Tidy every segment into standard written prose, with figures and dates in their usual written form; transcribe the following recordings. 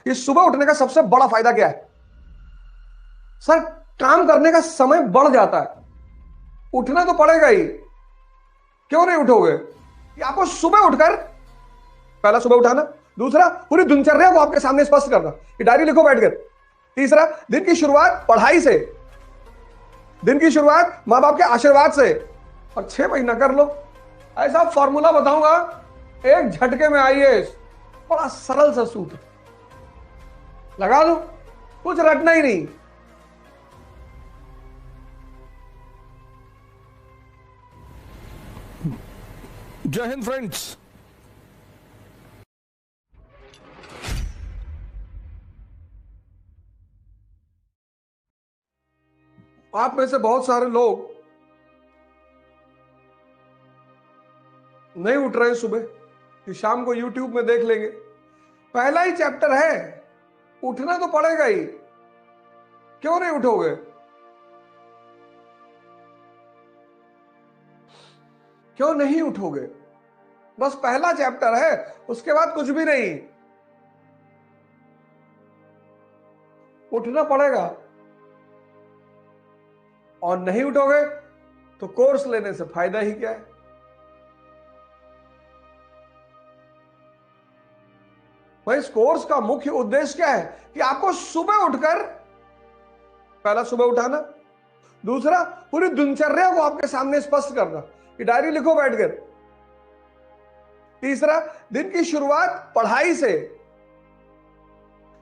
कि सुबह उठने का सबसे बड़ा फायदा क्या है? सर, काम करने का समय बढ़ जाता है। उठना तो पड़ेगा ही। क्यों नहीं उठोगे? कि आपको सुबह उठकर पहला सुबह उठाना, दूसरा पूरी दिनचर्या को आपके सामने स्पष्ट करना कि डायरी लिखो बैठकर, तीसरा दिन की शुरुआत पढ़ाई से, दिन की शुरुआत मां बाप के आशीर्वाद से, और 6 महीना कर लो। ऐसा फॉर्मूला बताऊंगा, एक झटके में आईएएस। बड़ा सरल सा सूत्र, लगा दो, कुछ रटना ही नहीं। जय हिंद फ्रेंड्स। आप में से बहुत सारे लोग नहीं उठ रहे सुबह, कि शाम को यूट्यूब में देख लेंगे। पहला ही चैप्टर है, उठना तो पड़ेगा ही। क्यों नहीं उठोगे? क्यों नहीं उठोगे? बस पहला चैप्टर है, उसके बाद कुछ भी नहीं। उठना पड़ेगा। और नहीं उठोगे तो कोर्स लेने से फायदा ही क्या है? भाई, इस कोर्स का मुख्य उद्देश्य क्या है? कि आपको सुबह उठकर पहला सुबह उठाना, दूसरा पूरी दिनचर्या को आपके सामने स्पष्ट करना कि डायरी लिखो बैठकर, तीसरा दिन की शुरुआत पढ़ाई से,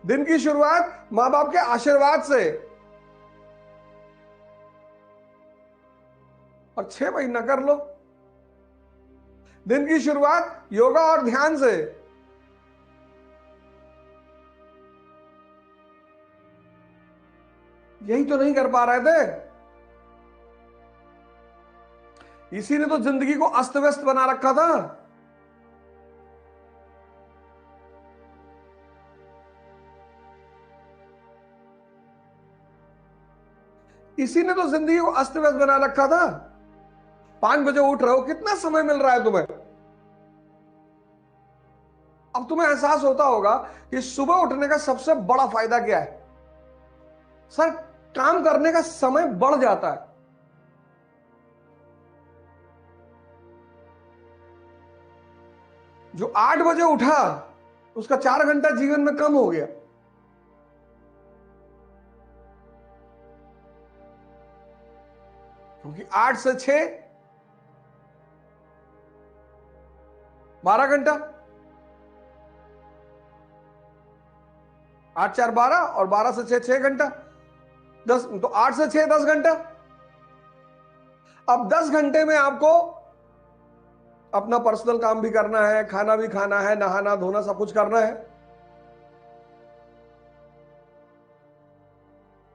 दिन की शुरुआत मां बाप के आशीर्वाद से, और 6 महीना कर लो। दिन की शुरुआत योगा और ध्यान से। यही तो नहीं कर पा रहे थे, इसी ने तो जिंदगी को अस्त व्यस्त बना रखा था। इसी ने तो जिंदगी को अस्त व्यस्त बना रखा था। 5 बजे उठ रहे हो, कितना समय मिल रहा है तुम्हें? अब तुम्हें एहसास होता होगा कि सुबह उठने का सबसे बड़ा फायदा क्या है। सर, काम करने का समय बढ़ जाता है। जो 8 बजे उठा, उसका 4 घंटा जीवन में कम हो गया। क्योंकि 8 से 6 12 घंटा, 8 4 12, और 12 से 6 6 घंटा, 10, तो 8 से 6 10 घंटा। अब 10 घंटे में आपको अपना पर्सनल काम भी करना है, खाना भी खाना है, नहाना धोना सब कुछ करना है,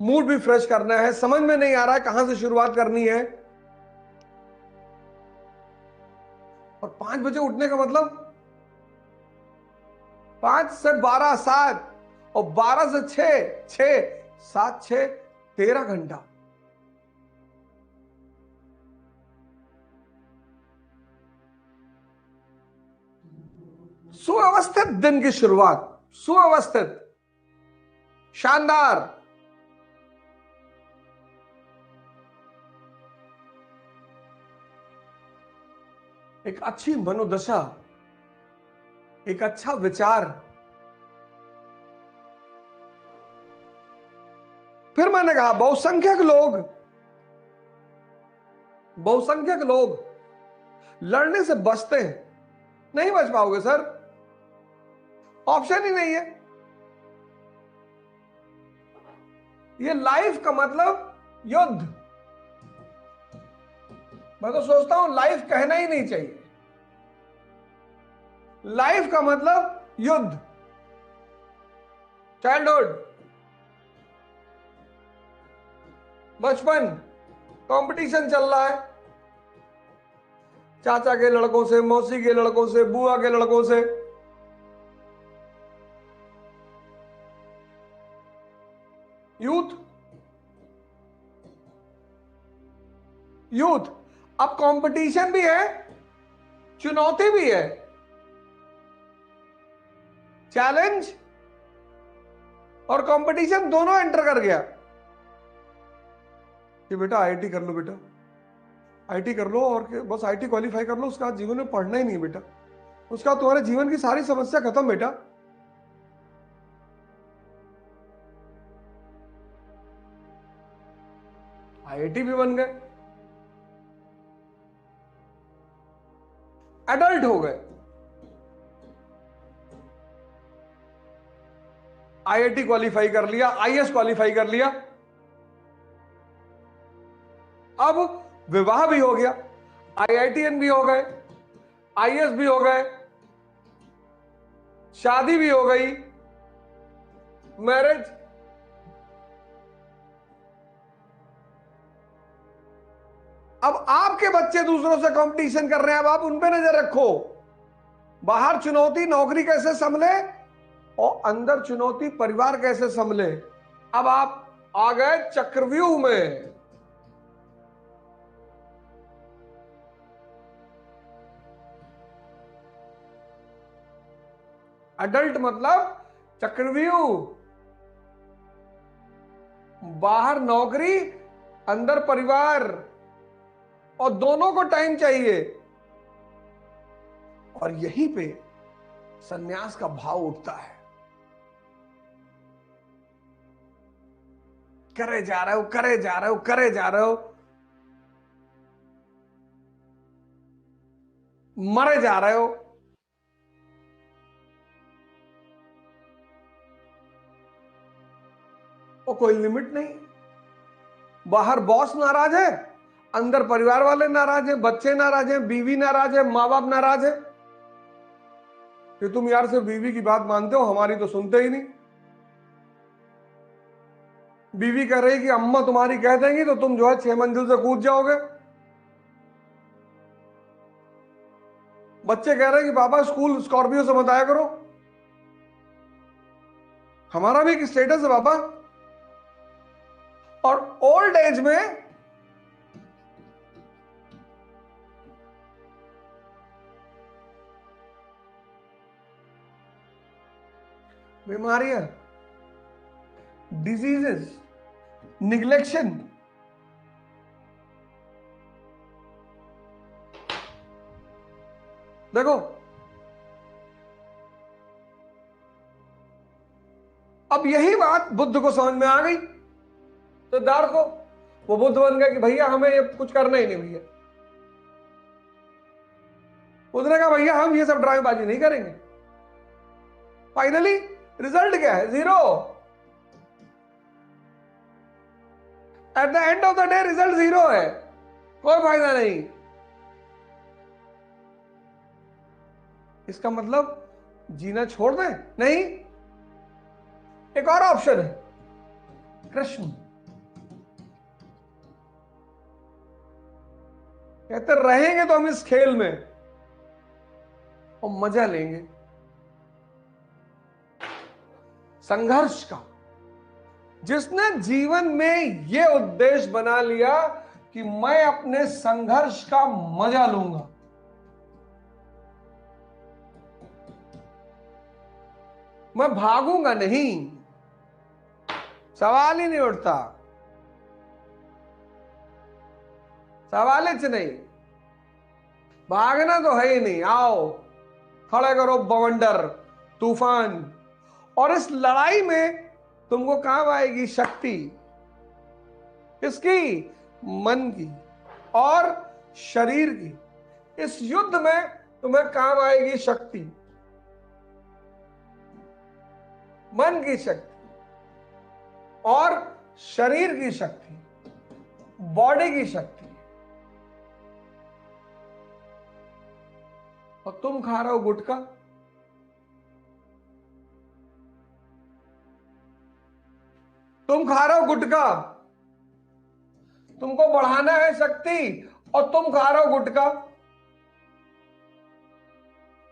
मूड भी फ्रेश करना है। समझ में नहीं आ रहा है कहां से शुरुआत करनी है। और 5 बजे उठने का मतलब 5 से 12 7, और 12 से 6 6 7 6 13 घंटा। सुव्यवस्थित दिन की शुरुआत, सुव्यवस्थित, शानदार। एक अच्छी मनोदशा, एक अच्छा विचार। फिर मैंने कहा, बहुसंख्यक लोग लड़ने से बचते हैं। नहीं बच पाओगे सर, ऑप्शन ही नहीं है। ये लाइफ का मतलब युद्ध। मैं तो सोचता हूं लाइफ कहना ही नहीं चाहिए। लाइफ का मतलब युद्ध। चाइल्डहुड, बचपन, कंपटीशन चल रहा है, चाचा के लड़कों से, मौसी के लड़कों से, बुआ के लड़कों से। Youth, youth. अब कंपटीशन भी है, चुनौती भी है, चैलेंज और कंपटीशन दोनों एंटर कर गया कि बेटा आईआईटी कर लो, बेटा आईआईटी कर लो, और बस आईआईटी क्वालिफाई कर लो, उसका जीवन में पढ़ना ही नहीं है बेटा, उसका तुम्हारे जीवन की सारी समस्या खत्म बेटा। आईआईटी भी बन गए, एडल्ट हो गए, आईआईटी क्वालिफाई कर लिया, आईएएस क्वालिफाई कर लिया, अब विवाह भी हो गया, आईआईटीएन भी हो गए, आईएएस भी हो गए, शादी भी हो गई, मैरिज, अब आपके बच्चे दूसरों से कंपटीशन कर रहे हैं, अब आप उन पे नजर रखो। बाहर चुनौती नौकरी कैसे संभले और अंदर चुनौती परिवार कैसे संभले। अब आप आ गए चक्रव्यूह में। अडल्ट मतलब चक्रव्यूह, बाहर नौकरी, अंदर परिवार, और दोनों को टाइम चाहिए। और यहीं पे संन्यास का भाव उठता है। करे जा रहे हो, करे जा रहे हो, करे जा रहे हो, मरे जा रहे हो। और कोई लिमिट नहीं। बाहर बॉस नाराज है, अंदर परिवार वाले नाराज हैं, बच्चे नाराज हैं, बीवी नाराज है, मां बाप नाराज है कि तुम यार सिर्फ बीवी की बात मानते हो, हमारी तो सुनते ही नहीं। बीवी कह रही कि अम्मा तुम्हारी कह देंगी तो तुम जो है 6 मंजिल से कूद जाओगे। बच्चे कह रहे हैं कि पापा स्कूल स्कॉर्पियो से मत आया करो, हमारा भी एक स्टेटस है पापा। और ओल्ड एज में बीमारियां, डिजीजेस, निग्लेक्शन, देखो अब यही बात बुद्ध को समझ में आ गई, सिद्धार्थ को। वो बुद्ध बन गया कि भैया हमें ये कुछ करना ही नहीं भैया। उसने कहा भैया हम ये सब ड्रामेबाजी नहीं करेंगे। फाइनली रिजल्ट क्या है? 0। At the end of the day result 0 है, कोई फायदा नहीं। इसका मतलब जीना छोड़ दें? नहीं, एक और ऑप्शन है, कृष्ण। कहते रहेंगे तो हम इस खेल में और मजा लेंगे संघर्ष का। जिसने जीवन में यह उद्देश्य बना लिया कि मैं अपने संघर्ष का मजा लूंगा, मैं भागूंगा नहीं, सवाल ही नहीं उठता, सवाल ही नहीं, भागना तो है ही नहीं। आओ खड़े करो बवंडर, तूफान। और इस लड़ाई में तुमको काम आएगी शक्ति, किसकी? मन की और शरीर की। इस युद्ध में तुम्हें काम आएगी शक्ति, मन की शक्ति और शरीर की शक्ति, बॉडी की शक्ति। और तुम खा रहे हो गुटखा, तुम खा रहे हो गुटखा, तुमको बढ़ाना है शक्ति और तुम खा रहे हो गुटखा।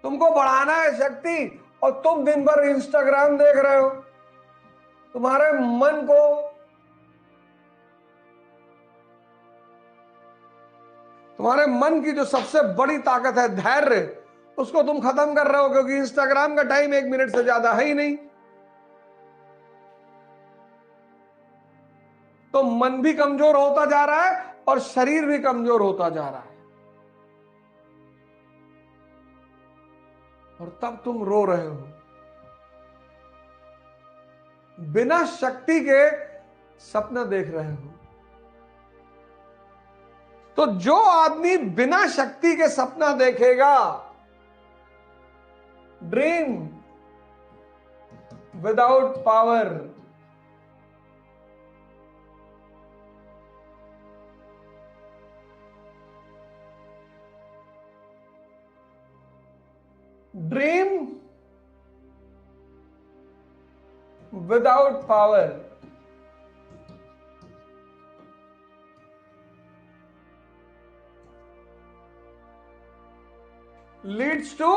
तुमको बढ़ाना है शक्ति और तुम दिन भर इंस्टाग्राम देख रहे हो। तुम्हारे मन को तुम्हारे मन की जो सबसे बड़ी ताकत है धैर्य, उसको तुम खत्म कर रहे हो, क्योंकि इंस्टाग्राम का टाइम 1 मिनट से ज्यादा है ही नहीं। तो मन भी कमजोर होता जा रहा है और शरीर भी कमजोर होता जा रहा है, और तब तुम रो रहे हो। बिना शक्ति के सपना देख रहे हो। तो जो आदमी बिना शक्ति के सपना देखेगा, dream without power, dream without power leads to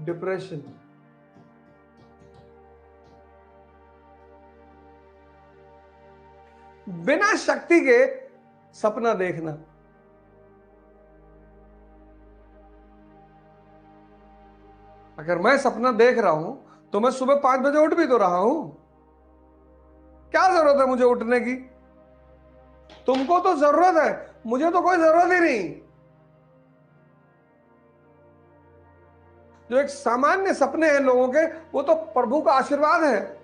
depression. बिना शक्ति के सपना देखना। अगर मैं सपना देख रहा हूं तो मैं सुबह 5 बजे उठ भी तो रहा हूं। क्या जरूरत है मुझे उठने की? तुमको तो जरूरत है, मुझे तो कोई जरूरत ही नहीं। जो एक सामान्य सपने हैं लोगों के, वो तो प्रभु का आशीर्वाद है।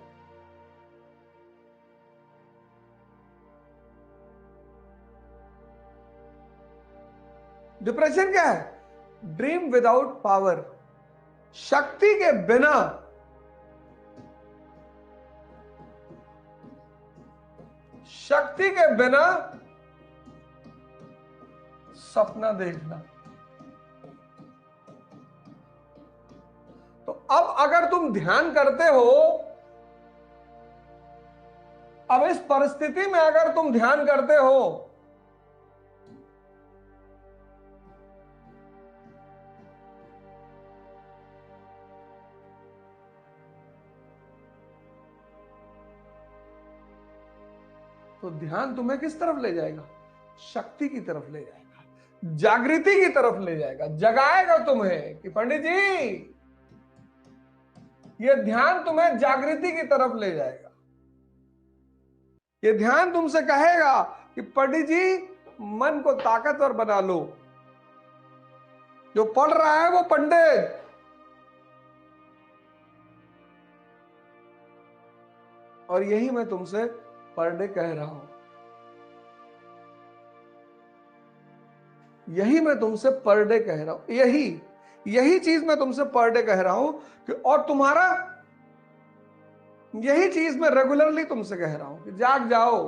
डिप्रेशन क्या है? ड्रीम विदाउट पावर, शक्ति के बिना सपना देखना। तो अब अगर तुम ध्यान करते हो, अब इस परिस्थिति में अगर तुम ध्यान करते हो, तो ध्यान तुम्हें किस तरफ ले जाएगा? शक्ति की तरफ ले जाएगा, जागृति की तरफ ले जाएगा, जगाएगा तुम्हें कि पंडित जी, यह ध्यान तुम्हें जागृति की तरफ ले जाएगा। यह ध्यान तुमसे कहेगा कि पंडित जी, मन को ताकतवर बना लो। जो पढ़ रहा है वो पंडित, और यही मैं तुमसे पर डे कह रहा हूं। यही मैं तुमसे पर डे कह रहा हूं, यही चीज मैं तुमसे पर डे कह रहा हूं कि, और तुम्हारा यही चीज मैं रेगुलरली तुमसे कह रहा हूं कि जाग जाओ।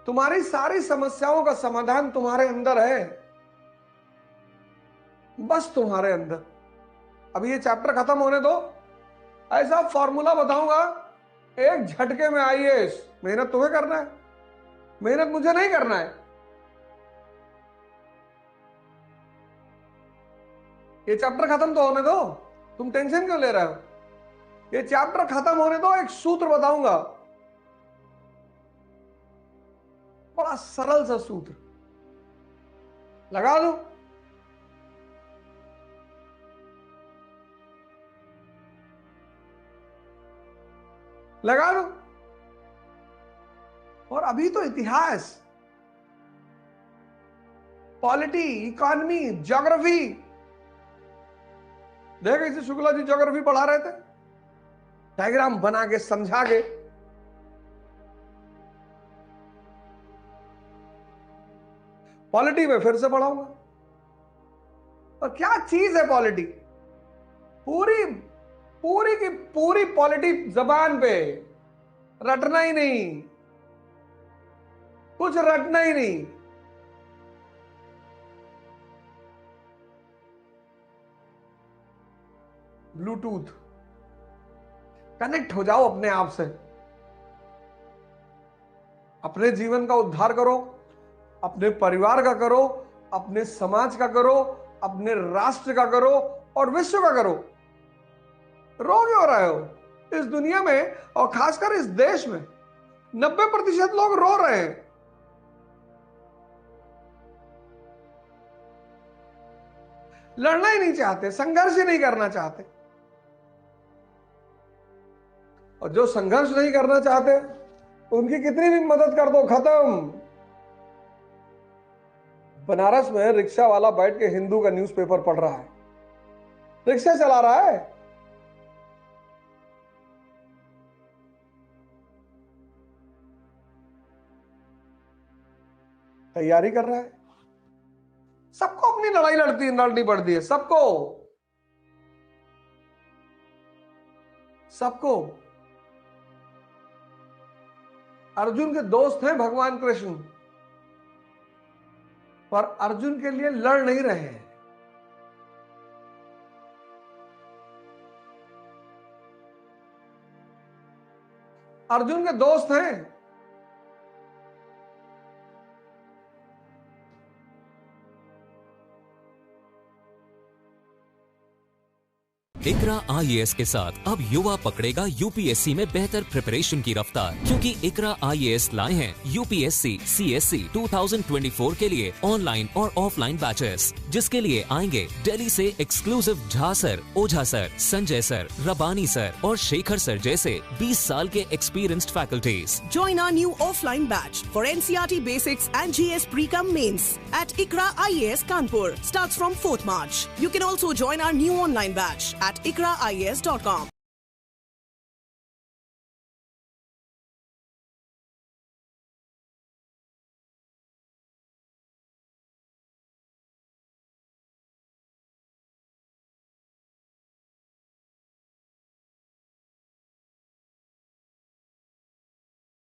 तुम्हारी सारी समस्याओं का समाधान तुम्हारे अंदर है, बस तुम्हारे अंदर। अभी ये चैप्टर खत्म होने दो, ऐसा फॉर्मूला बताऊंगा, एक झटके में आईएएस। मेहनत तुम्हें करना है, मेहनत मुझे नहीं करना है। ये चैप्टर खत्म तो होने दो, तुम टेंशन क्यों ले रहे हो? ये चैप्टर खत्म होने दो, एक सूत्र बताऊंगा, बड़ा सरल सा सूत्र, लगा दो। लगा दो। और अभी तो इतिहास, पॉलिटी, इकोनॉमी, ज्योग्राफी, देखो इसे शुक्ला जी ज्योग्राफी पढ़ा रहे थे, डायग्राम बना के समझा के। पॉलिटी में फिर से पढ़ाऊंगा। और क्या चीज है पॉलिटी? पूरी पूरी की पूरी पॉलिटी जबान पे, रटना ही नहीं, कुछ रटना ही नहीं। ब्लूटूथ, कनेक्ट हो जाओ अपने आप से, अपने जीवन का उद्धार करो, अपने परिवार का करो, अपने समाज का करो, अपने राष्ट्र का करो और विश्व का करो। रो क्यों रहे हो? इस दुनिया में और खासकर इस देश में 90% लोग रो रहे हैं। लड़ना ही नहीं चाहते, संघर्ष ही नहीं करना चाहते। और जो संघर्ष नहीं करना चाहते उनकी कितनी भी मदद कर दो, खत्म। बनारस में रिक्शा वाला बैठ के हिंदू का न्यूज़पेपर पढ़ रहा है, रिक्शा चला रहा है। तैयारी कर रहा है। सबको अपनी लड़ाई लड़नी पड़ती है, सबको। अर्जुन के दोस्त हैं भगवान कृष्ण, पर अर्जुन के लिए लड़ नहीं रहे हैं। अर्जुन के दोस्त हैं। इकरा आईएएस के साथ अब युवा पकड़ेगा यूपीएससी में बेहतर प्रिपरेशन की रफ्तार, क्योंकि इकरा आईएएस लाए हैं यूपीएससी सीएससी 2024 के लिए ऑनलाइन और ऑफलाइन बैचेस, जिसके लिए आएंगे दिल्ली से एक्सक्लूसिव झा सर, ओझा सर, संजय सर, रबानी सर और शेखर सर जैसे 20 साल के experienced faculties. Join our new offline batch for NCERT Basics and GS Pre-Com Mains at ICRA IAS Kanpur. Starts from 4th March. You can also join our new online batch at ikraias.com.